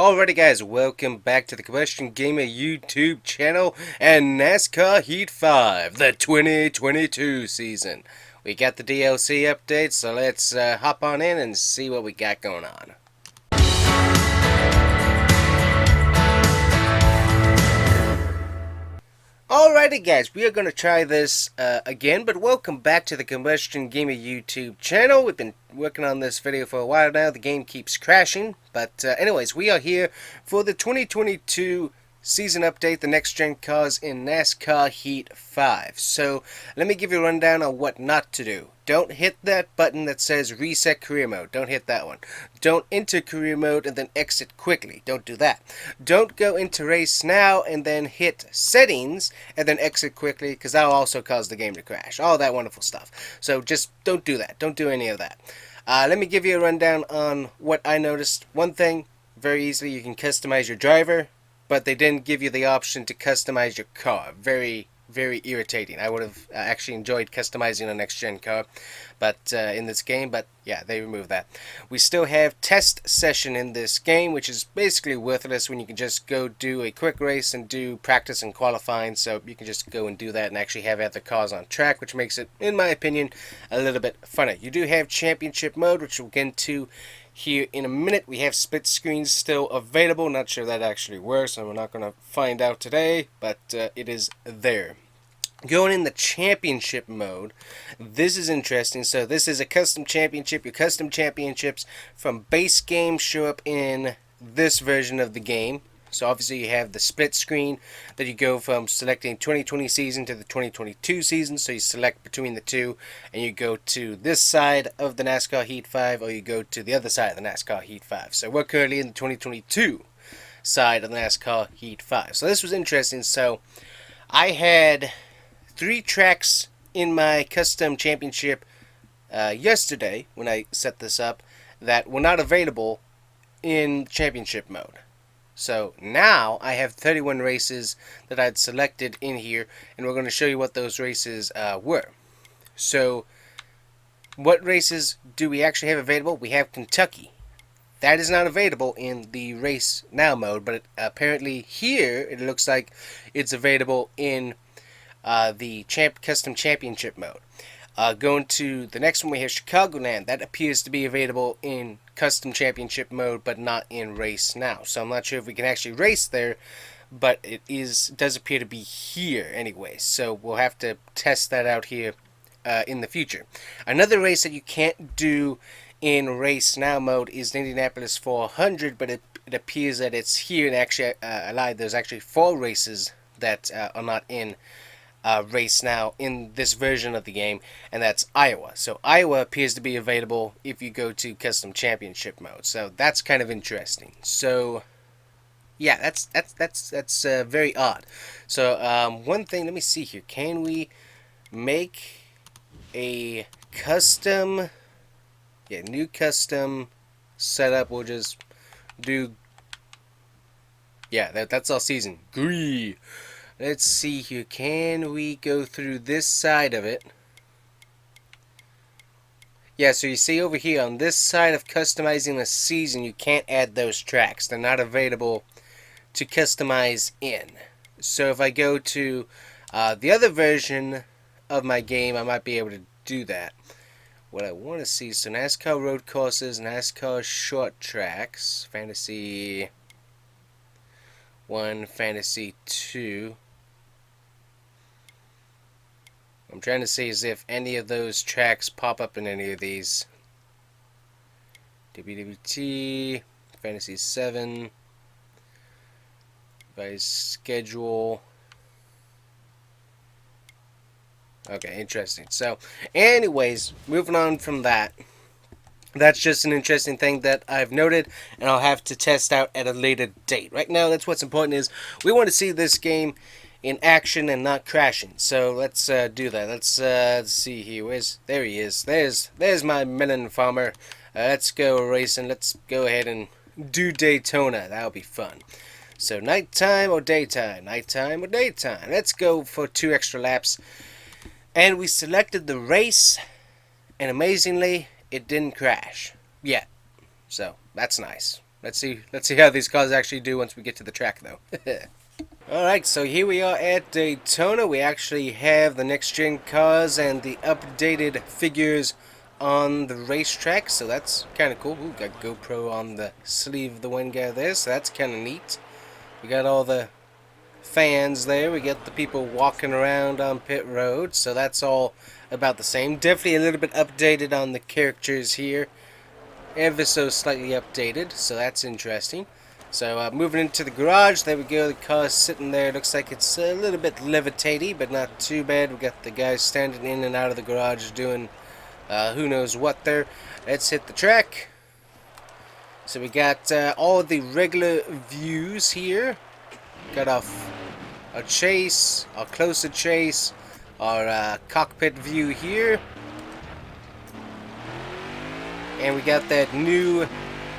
Alrighty guys, welcome back to the Combustion Gamer YouTube channel and NASCAR Heat 5, the 2022 season. We got the DLC update, so let's hop on in and see what we got going on. Alrighty guys, we are going to try this again, but welcome back to the Combustion Gamer YouTube channel. We've been working on this video for a while now. The game keeps crashing, but anyways, we are here for the 2022 season update, the next gen cars in NASCAR Heat 5. So let me give you a rundown on what not to do. Don't hit that button that says reset career mode. Don't hit that one. Don't enter career mode and then exit quickly. Don't do that. Don't go into race now and then hit settings and then exit quickly, because that'll also cause the game to crash. All that wonderful stuff. So just don't do that. Don't do any of that. Let me give you a rundown on what I noticed. One thing, very easily, you can customize your driver, but they didn't give you the option to customize your car. Very irritating. I would have actually enjoyed customizing a next gen car, but in this game, but yeah, they removed that. We still have test session in this game, which is basically worthless when you can just go do a quick race and do practice and qualifying. So you can just go and do that and actually have other cars on track, which makes it, in my opinion, a little bit funner. You do have championship mode, which we'll get into here in a minute. We have split screens still available. Not sure that actually works, and we're not going to find out today, but it is there. Going in the championship mode, this is interesting. So this is a custom championship. Your custom championships from base game show up in this version of the game. So obviously you have the split screen that you go from selecting 2020 season to the 2022 season. So you select between the two and you go to this side of the NASCAR Heat 5, or you go to the other side of the NASCAR Heat 5. So we're currently in the 2022 side of the NASCAR Heat 5. So this was interesting. So I had 3 tracks in my custom championship yesterday when I set this up that were not available in championship mode. So now I have 31 races that I'd selected in here, and we're going to show you what those races were. So what races do we actually have available? We have Kentucky. That is not available in the race now mode, but apparently here it looks like it's available in the custom championship mode. Going to the next one, we have Chicagoland. That appears to be available in custom championship mode, but not in race now. So I'm not sure if we can actually race there, but it does appear to be here anyway. So we'll have to test that out here in the future. Another race that you can't do in race now mode is the Indianapolis 400, but it appears that it's here. And actually, I lied. There's actually 4 races that are not in race now in this version of the game, and that's Iowa. So Iowa appears to be available if you go to custom championship mode. So that's kind of interesting. So yeah, that's very odd. So one thing, let me see here. Can we make a custom, new custom setup? We'll just do, that's all season. Gree. Let's see here. Can we go through this side of it? Yeah, so you see over here on this side of customizing the season, you can't add those tracks. They're not available to customize in. So if I go to the other version of my game, I might be able to do that. What I want to see, so NASCAR road courses, NASCAR short tracks, Fantasy 1, Fantasy 2. I'm trying to see as if any of those tracks pop up in any of these. WWT, Fantasy 7, by schedule. Okay, interesting. So, anyways, moving on from that. That's just an interesting thing that I've noted, and I'll have to test out at a later date. Right now, that's what's important, is we want to see this game in action and not crashing. So let's do that. Let's see here. There he is. There's my melon farmer. Let's go racing. Let's go ahead and do Daytona. That'll be fun. So nighttime or daytime? Nighttime or daytime? Let's go for 2 extra laps. And we selected the race, and amazingly, it didn't crash yet. So that's nice. Let's see how these cars actually do once we get to the track, though. Alright, so here we are at Daytona. We actually have the next-gen cars and the updated figures on the racetrack, so that's kind of cool. Ooh, got GoPro on the sleeve of the wind guard there, so that's kind of neat. We got all the fans there. We got the people walking around on pit road, so that's all about the same. Definitely a little bit updated on the characters here. Ever so slightly updated, so that's interesting. So moving into the garage, there we go. The car's sitting there. Looks like it's a little bit levitaty, but not too bad. We got the guys standing in and out of the garage doing who knows what there. Let's hit the track. So we got all the regular views here. Got our chase, our closer chase, our cockpit view here. And we got that new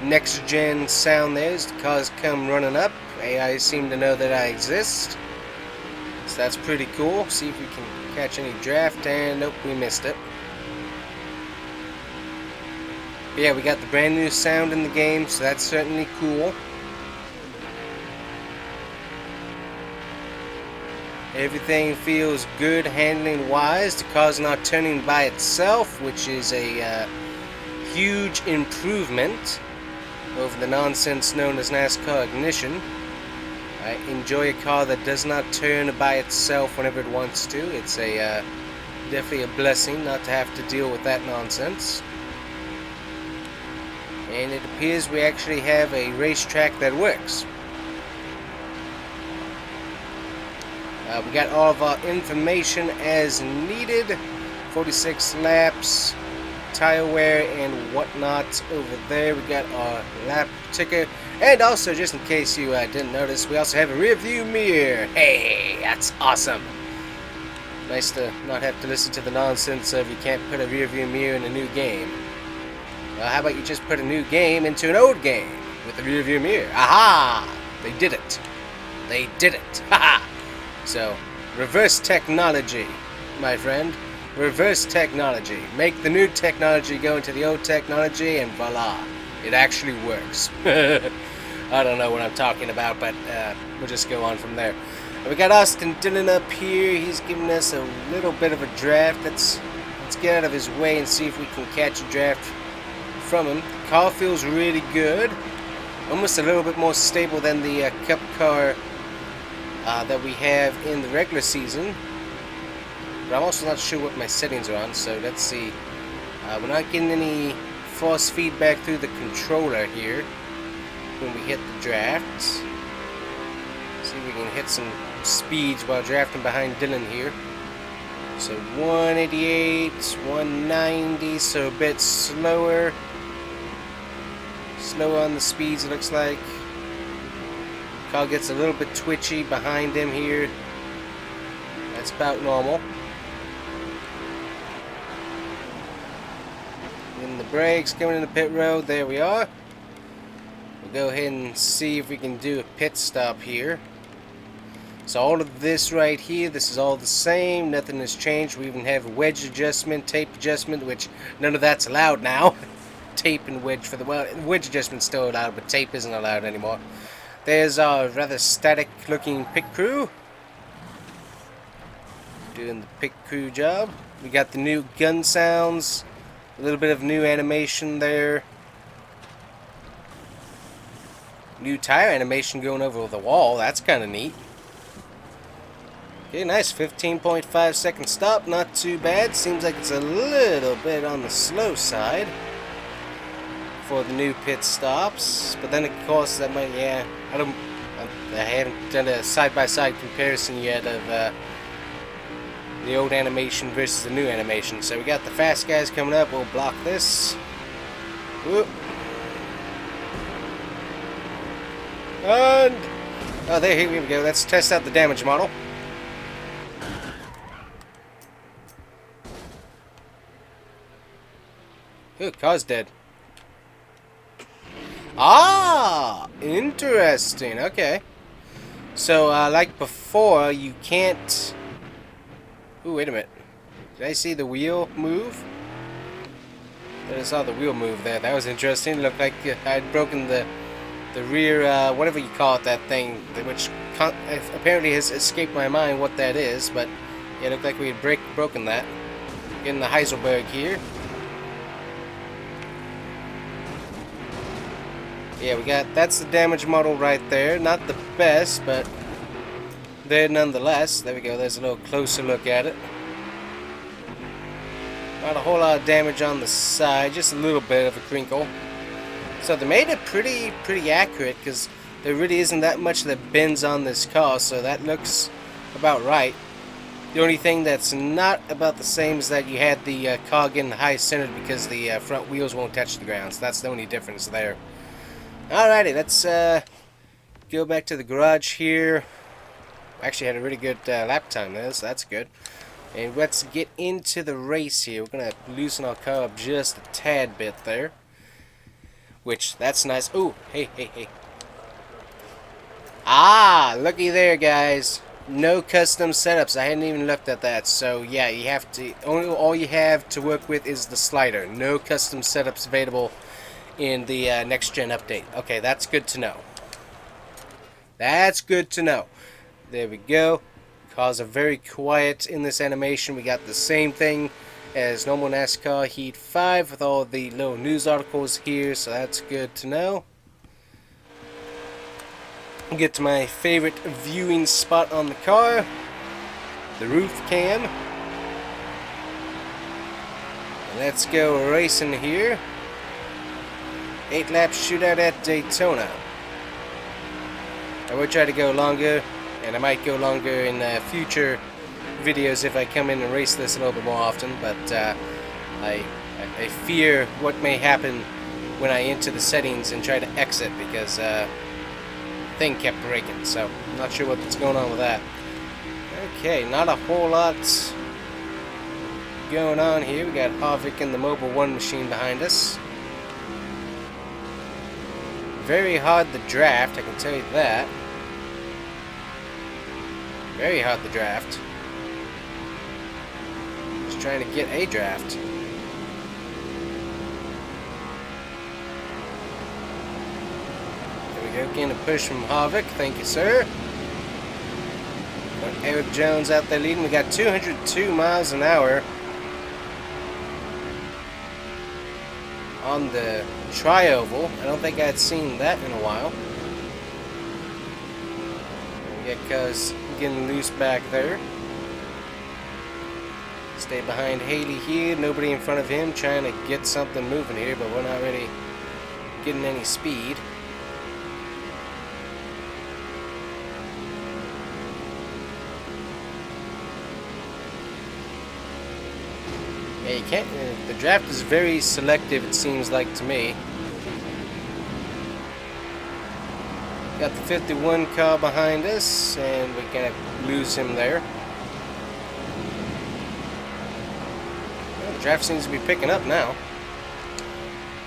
next-gen sound there as the cars come running up. AI seem to know that I exist. So that's pretty cool. See if we can catch any draft, and nope, we missed it. But yeah, we got the brand new sound in the game, so that's certainly cool. Everything feels good handling-wise. The car's not turning by itself, which is a huge improvement over the nonsense known as NASCAR ignition. I enjoy a car that does not turn by itself whenever it wants to. It's a definitely a blessing not to have to deal with that nonsense. And it appears we actually have a racetrack that works. We got all of our information as needed. 46 laps, tire wear and whatnot over there. We got our lap ticker, and also, just in case you didn't notice, we also have a rear view mirror. Hey, that's awesome. Nice to not have to listen to the nonsense of you can't put a rear view mirror in a new game. Well, how about you just put a new game into an old game with a rear view mirror? Aha! They did it. They did it. Haha! So, reverse technology, my friend. Reverse technology. Make the new technology go into the old technology, and voila, it actually works. I don't know what I'm talking about, but we'll just go on from there. We got Austin Dillon up here. He's giving us a little bit of a draft. Let's get out of his way and see if we can catch a draft from him. The car feels really good. Almost a little bit more stable than the Cup car that we have in the regular season. But I'm also not sure what my settings are on, so let's see. We're not getting any force feedback through the controller here when we hit the draft. See if we can hit some speeds while drafting behind Dylan here. So 188, 190, so a bit slower. Slower on the speeds, it looks like. Car gets a little bit twitchy behind him here. That's about normal. In the brakes, coming in the pit road, there we are. We'll go ahead and see if we can do a pit stop here. So all of this right here, this is all the same, nothing has changed. We even have wedge adjustment, tape adjustment, which none of that's allowed now. Tape and wedge for the, well, wedge adjustment's still allowed, but tape isn't allowed anymore. There's our rather static looking pit crew. Doing the pit crew job. We got the new gun sounds. A little bit of new animation there. New tire animation going over the wall. That's kind of neat. Okay, nice. 15.5 second stop. Not too bad. Seems like it's a little bit on the slow side for the new pit stops. But then, of course, that might, yeah. I haven't done a side-by-side comparison yet of the old animation versus the new animation. So we got the fast guys coming up. We'll block this. Whoop. And oh, there, here we go. Let's test out the damage model. Ooh, car's dead. Ah, interesting. Okay. So, like before, you can't... Ooh, wait a minute. Did I see the wheel move? I saw the wheel move there. That was interesting. It looked like I'd broken the the rear, whatever you call it, that thing, which apparently has escaped my mind what that is, but it looked like we had broken that. Getting the Heiselberg here. Yeah, that's the damage model right there. Not the best, but there nonetheless. There we go, there's a little closer look at it. Not a whole lot of damage on the side, just a little bit of a crinkle. So they made it pretty accurate, because there really isn't that much that bends on this car, so that looks about right. The only thing that's not about the same is that you had the car getting high centered because the front wheels won't touch the ground, so that's the only difference there. Alrighty, let's go back to the garage here. Actually had a really good lap time there, so that's good. And let's get into the race here. We're going to loosen our car up just a tad bit there. Which, that's nice. Ooh, hey. Ah, looky there, guys. No custom setups. I hadn't even looked at that. So, yeah, you have to... all you have to work with is the slider. No custom setups available in the next-gen update. Okay, that's good to know. That's good to know. There we go. Cars are very quiet in this animation. We got the same thing as normal NASCAR Heat 5 with all the little news articles here, so that's good to know. Get to my favorite viewing spot on the car, the roof cam. Let's go racing here. 8-lap shootout at Daytona. I will try to go longer, and I might go longer in future videos if I come in and race this a little bit more often, but I fear what may happen when I enter the settings and try to exit, because the thing kept breaking, so I'm not sure what's going on with that. Okay, not a whole lot going on here. We got Harvick and the Mobile 1 machine behind us. Very hard to draft, I can tell you that. Very hard to draft. Just trying to get a draft. There we go, getting a push from Harvick. Thank you, sir. Got Eric Jones out there leading. We got 202 miles an hour on the tri-oval. I don't think I'd seen that in a while. We got Cuz getting loose back there. Stay behind Haley here. Nobody in front of him. Trying to get something moving here, but we're not really getting any speed. Yeah, you can't. The draft is very selective, it seems like to me. Got the 51 car behind us, and we're gonna lose him there. Well, the draft seems to be picking up now.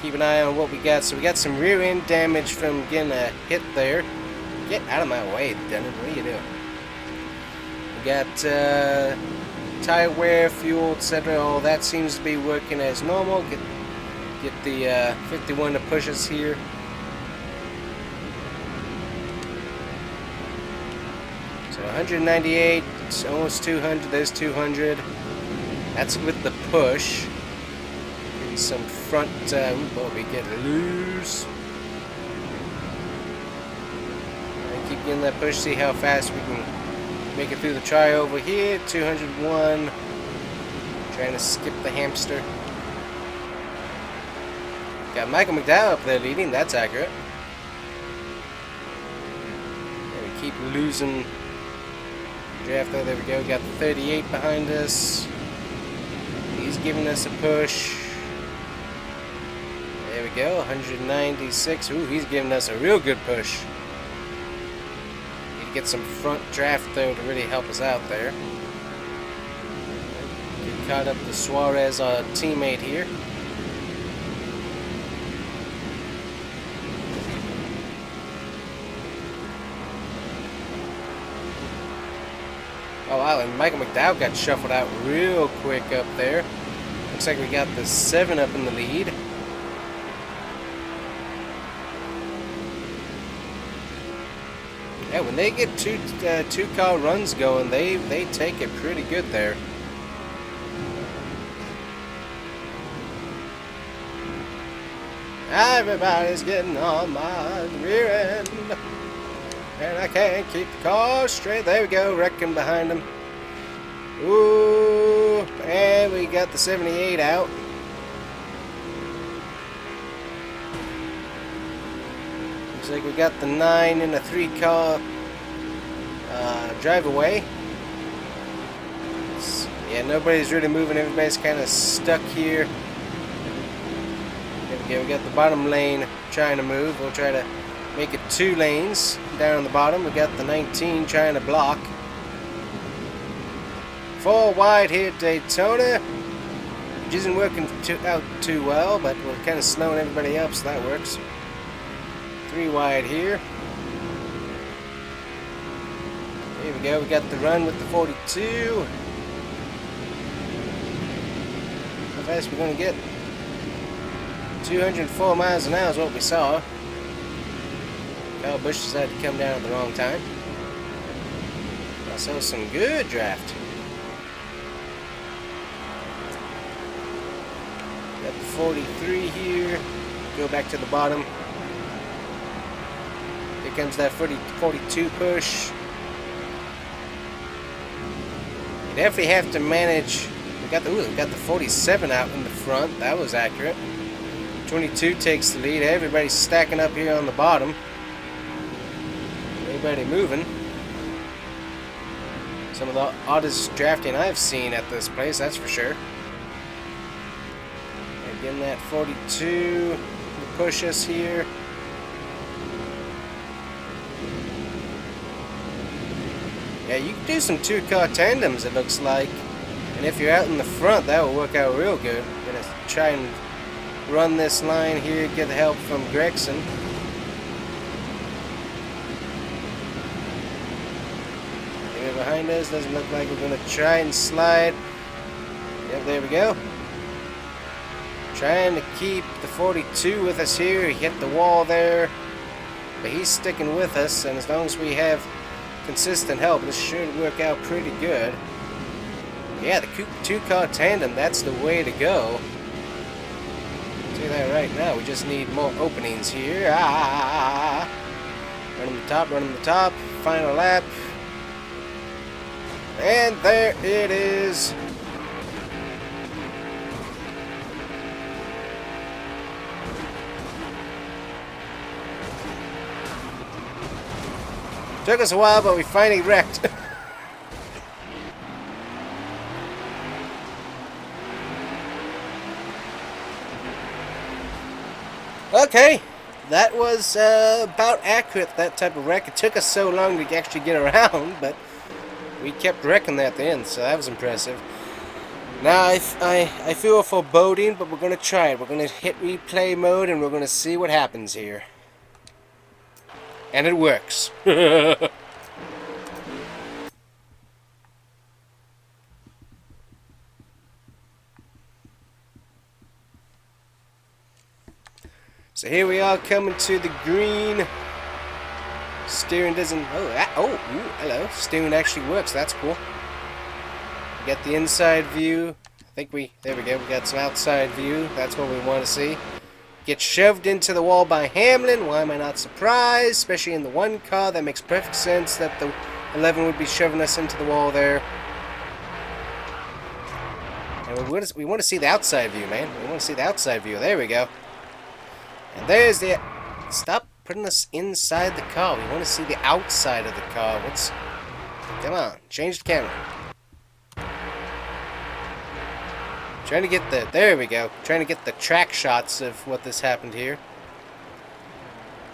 Keep an eye on what we got. So we got some rear end damage from getting a hit there. Get out of my way, Dennis. What are you doing? We got tire wear, fuel, etc. All that seems to be working as normal. Get the 51 to push us here. So 198, almost 200. There's 200. That's with the push. Getting some front. Oh, we get loose. And keep getting that push. See how fast we can make it through the try over here. 201. Trying to skip the hamster. Got Michael McDowell up there leading. That's accurate. And we keep losing draft there. There we go. Got the 38 behind us. He's giving us a push. There we go. 196. Ooh, he's giving us a real good push. Get some front draft though to really help us out there. Get caught up to Suarez, our teammate here. Oh wow, and Michael McDowell got shuffled out real quick up there. Looks like we got the 7 up in the lead. Yeah, when they get two car runs going, they take it pretty good there. Everybody's getting on my rear end, and I can't keep the car straight. There we go, wrecking behind them. Ooh, and we got the 78 out. Looks like we got the 9 in a 3-car drive away. Yeah, nobody's really moving. Everybody's kind of stuck here. Okay, we got the bottom lane trying to move. We'll try to make it 2 lanes down on the bottom. We got the 19 trying to block. 4 wide here at Daytona, which isn't working out too well, but we're kind of slowing everybody up, so that works. 3 wide here. Here we go. We got the run with the 42. How fast are we going to get? 204 miles an hour is what we saw. Kyle Busch decided to come down at the wrong time. I saw some good draft. Got the 43 here. Go back to the bottom. Here comes that 42 push. You definitely have to manage. We got the 47 out in the front. That was accurate. 22 takes the lead. Everybody's stacking up here on the bottom. Everybody moving. Some of the oddest drafting I've seen at this place, that's for sure. Again, that 42 to push us here. Yeah, you can do some 2-car tandems, it looks like. And if you're out in the front, that will work out real good. I'm gonna try and run this line here, get the help from Gregson. Here behind us, doesn't look like we're gonna try and slide. Yep, there we go. Trying to keep the 42 with us here. He hit the wall there, but he's sticking with us, and as long as we have consistent help, this should work out pretty good. Yeah, the 2-car tandem, that's the way to go. I'll do that right now. We just need more openings here. Running the top, final lap. And there it is. Took us a while, but we finally wrecked. Okay, that was about accurate, that type of wreck. It took us so long to actually get around, but we kept wrecking that at the end, so that was impressive. Now, I feel a foreboding, but we're going to try it. We're going to hit replay mode, and we're going to see what happens here. And it works. So here we are coming to the green. Steering doesn't. Hello. Steering actually works. That's cool. We got the inside view. There we go. We got some outside view. That's what we want to see. Get shoved into the wall by Hamlin. Why am I not surprised? Especially in the 1 car. That makes perfect sense that the 11 would be shoving us into the wall there. And we want to see the outside view, man. We want to see the outside view. There we go. And there's the... Stop putting us inside the car. We want to see the outside of the car. Come on. Change the camera. Trying to get the... There we go. Trying to get the track shots of what this happened here.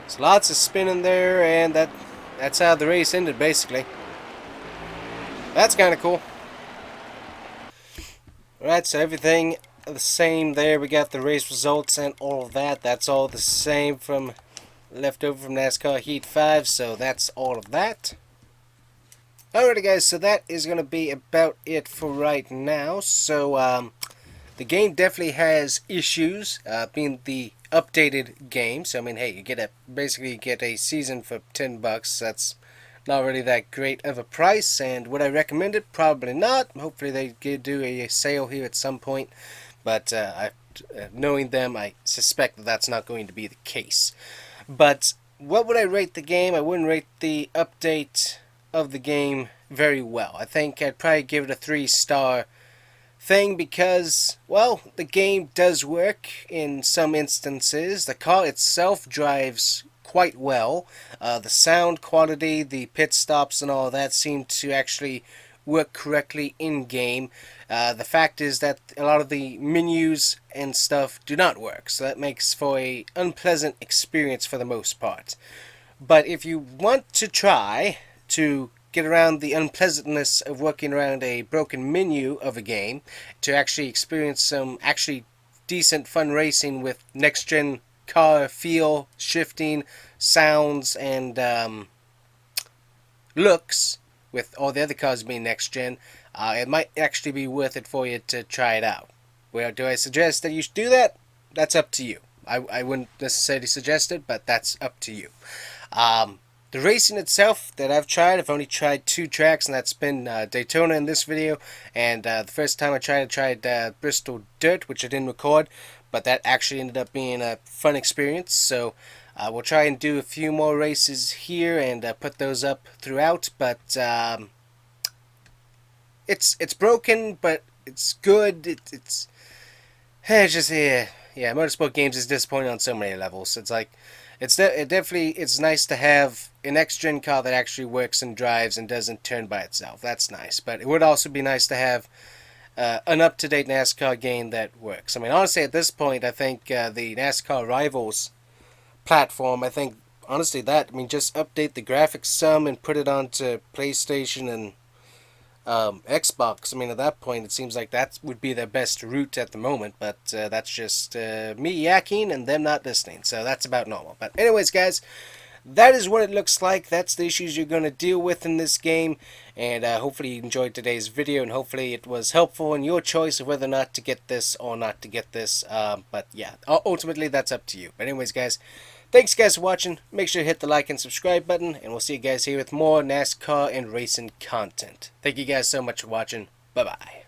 There's lots of spinning there, and that's how the race ended, basically. That's kind of cool. Alright, so everything the same there. We got the race results and all of that. That's all the same from left over from NASCAR Heat 5, so that's all of that. Alrighty guys, so that is going to be about it for right now. So the The game definitely has issues, being the updated game. So I mean, hey, you get basically get a season for $10. That's not really that great of a price. And would I recommend it? Probably not. Hopefully they do a sale here at some point. But knowing them, I suspect that that's not going to be the case. But what would I rate the game? I wouldn't rate the update of the game very well. I think I'd probably give it a 3-star thing because, well, the game does work in some instances. The car itself drives quite well. The sound quality, the pit stops and all that seem to actually work correctly in game. The fact is that a lot of the menus and stuff do not work, so that makes for a unpleasant experience for the most part. But if you want to try to get around the unpleasantness of working around a broken menu of a game, to actually experience some actually decent fun racing with next gen car feel, shifting, sounds, and looks, with all the other cars being next gen, it might actually be worth it for you to try it out. Well, do I suggest that you should do that? That's up to you. I wouldn't necessarily suggest it, but that's up to you. The racing itself that I've tried, I've only tried 2 tracks, and that's been Daytona in this video, and the first time I tried Bristol Dirt, which I didn't record, but that actually ended up being a fun experience. So we'll try and do a few more races here and put those up throughout, but it's broken, but it's good. It's just yeah, motorsport games is disappointing on so many levels. It's like it's nice to have an next-gen car that actually works and drives and doesn't turn by itself. That's nice, but it would also be nice to have an up-to-date NASCAR game that works. I mean, honestly, at this point, I think the NASCAR Rivals platform, I think, honestly, just update the graphics some and put it onto PlayStation and Xbox. I mean, at that point, it seems like that would be their best route at the moment, but that's just me yakking and them not listening, so that's about normal. But anyways, guys, that is what it looks like. That's the issues you're going to deal with in this game, and hopefully you enjoyed today's video, and hopefully it was helpful in your choice of whether or not to get this or not to get this. But yeah, ultimately that's up to you. But anyways, guys, thanks guys for watching. Make sure to hit the like and subscribe button, and we'll see you guys here with more NASCAR and racing content. Thank you guys so much for watching. Bye-bye.